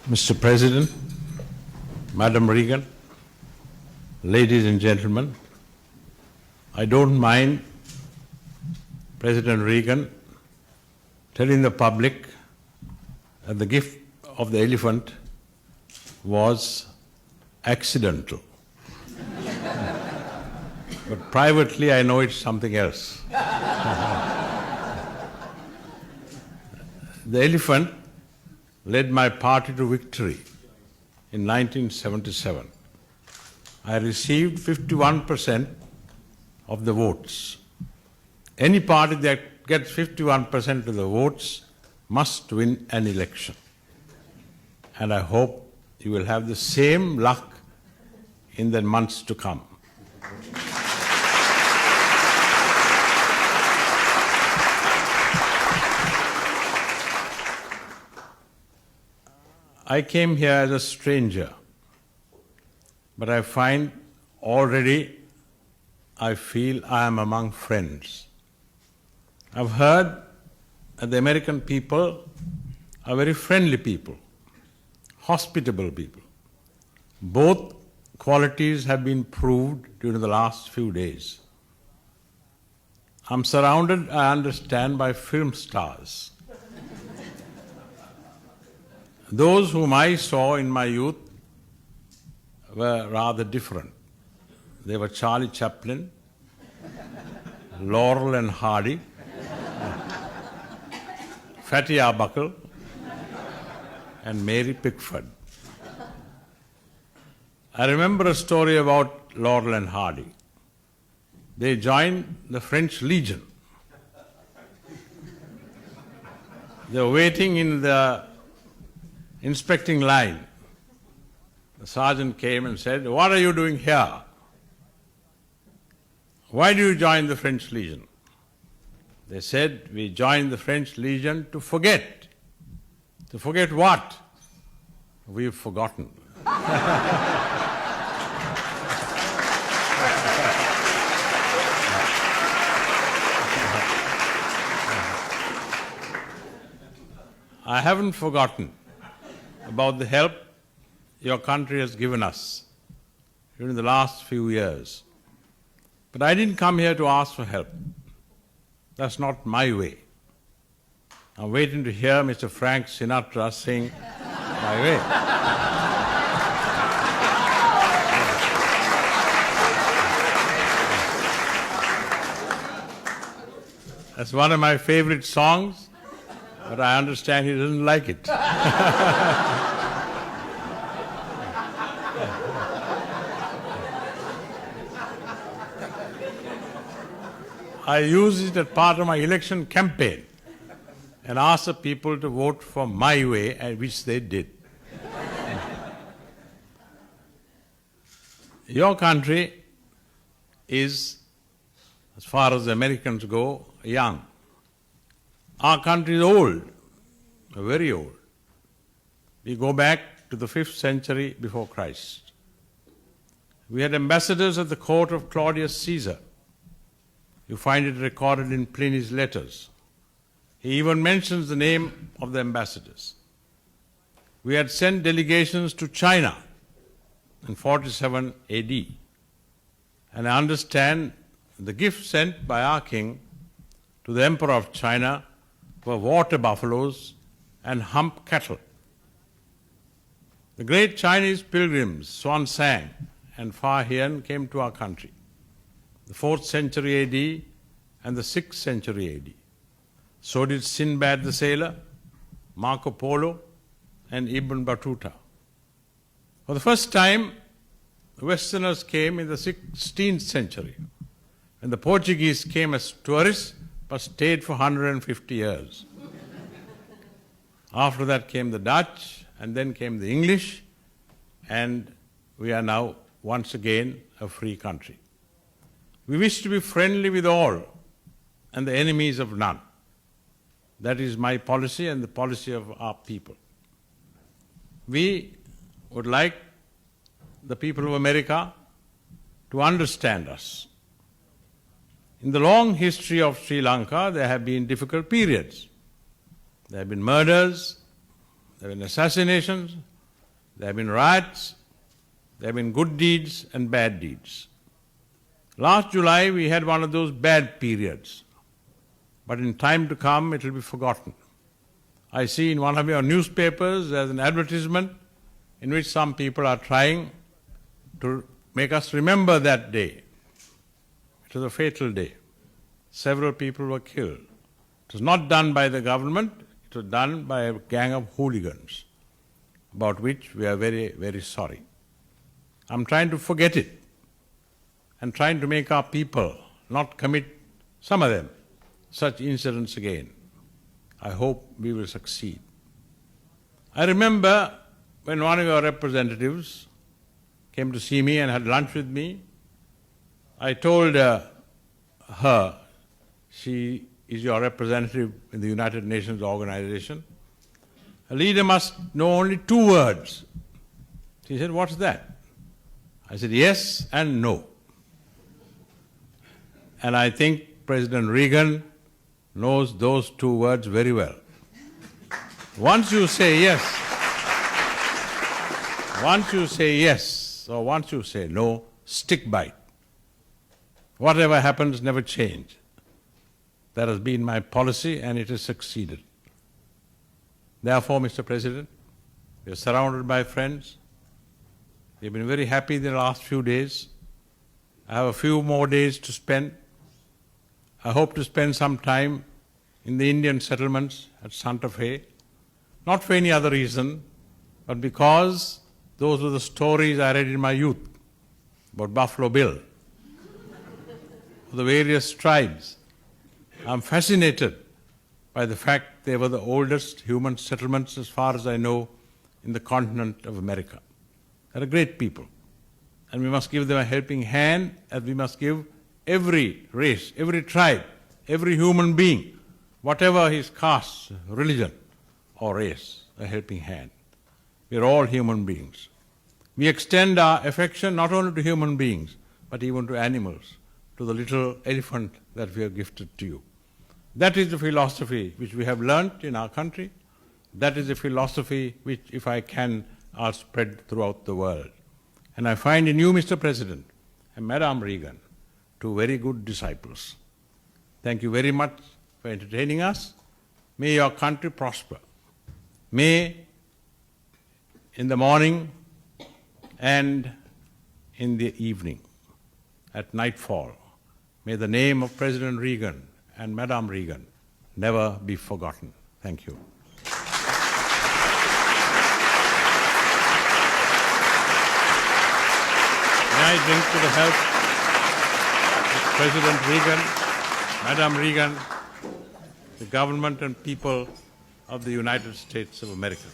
Mr. President, Madam Regan, ladies and gentlemen, I don't mind President Regan telling the public that the gift of the elephant was accidental. But privately, I know it's something else. The elephant led my party to victory in 1977. I received 51% of the votes. Any party that gets 51% of the votes must win an election. And I hope you will have the same luck in the months to come. I came here as a stranger, but I find already I feel I am among friends. I've heard that the American people are very friendly people, hospitable people. Both qualities have been proved during the last few days. I'm surrounded, I understand, by film stars. Those whom I saw in my youth were rather different. They were Charlie Chaplin, Laurel and Hardy, Fatty Arbuckle, and Mary Pickford. I remember a story about Laurel and Hardy. They joined the French Legion. They were waiting in the inspecting line. The sergeant came and said, "What are you doing here? Why do you join the French Legion?" They said, "We joined the French Legion to forget." To forget what? We've forgotten. I haven't forgotten about the help your country has given us during the last few years. But I didn't come here to ask for help. That's not my way. I'm waiting to hear Mr. Frank Sinatra sing my way. That's one of my favorite songs, but I understand he doesn't like it. I use it as part of my election campaign and ask the people to vote for my way, and which they did. Your country is, as far as the Americans go, young. Our country is old, very old. We go back to the 5th century before Christ. We had ambassadors at the court of Claudius Caesar. You find it recorded in Pliny's letters. He even mentions the name of the ambassadors. We had sent delegations to China in 47 AD. And I understand the gifts sent by our king to the emperor of China were water buffaloes and hump cattle. The great Chinese pilgrims Xuanzang and Fa Hian came to our country, the 4th century AD and the 6th century AD. So did Sinbad the sailor, Marco Polo, and Ibn Battuta. For the first time, the Westerners came in the 16th century, and the Portuguese came as tourists but stayed for 150 years. After that came the Dutch, and then came the English, and we are now once again a free country. We wish to be friendly with all and the enemies of none. That is my policy and the policy of our people. We would like the people of America to understand us. In the long history of Sri Lanka, there have been difficult periods. There have been murders, there have been assassinations, There have been riots, there have been good deeds and bad deeds. Last July we had one of those bad periods, but in time to come it will be forgotten. I see in one of your newspapers there's an advertisement in which some people are trying to make us remember that day. It was a fatal day. Several people were killed. It was not done by the government, it was done by a gang of hooligans, about which we are very, very sorry. I'm trying to forget it and trying to make our people not commit, some of them, such incidents again. I hope we will succeed. I remember when one of your representatives came to see me and had lunch with me, I told her, she is your representative in the United Nations organization, a leader must know only 2 words. She said, what's that? I said, yes and no. And I think President Regan knows those 2 words very well. Once you say yes, or once you say no, stick by it. Whatever happens, never change. That has been my policy and it has succeeded. Therefore, Mr. President, we are surrounded by friends. We have been very happy in the last few days. I have a few more days to spend. I hope to spend some time in the Indian settlements at Santa Fe, not for any other reason, but because those were the stories I read in my youth about Buffalo Bill, the various tribes. I'm fascinated by the fact they were the oldest human settlements, as far as I know, in the continent of America. They're a great people, and we must give them a helping hand, as we must give every race, every tribe, every human being, whatever his caste, religion, or race, a helping hand. We are all human beings. We extend our affection not only to human beings, but even to animals, to the little elephant that we have gifted to you. That is the philosophy which we have learnt in our country. That is the philosophy which, if I can, I'll spread throughout the world. And I find in you, Mr. President, and Madam Regan, 2 very good disciples. Thank you very much for entertaining us. May your country prosper. May, in the morning and in the evening, at nightfall, may the name of President Regan and Madam Regan never be forgotten. Thank you. May I drink to the health of President Regan, Madam Regan, the government and people of the United States of America.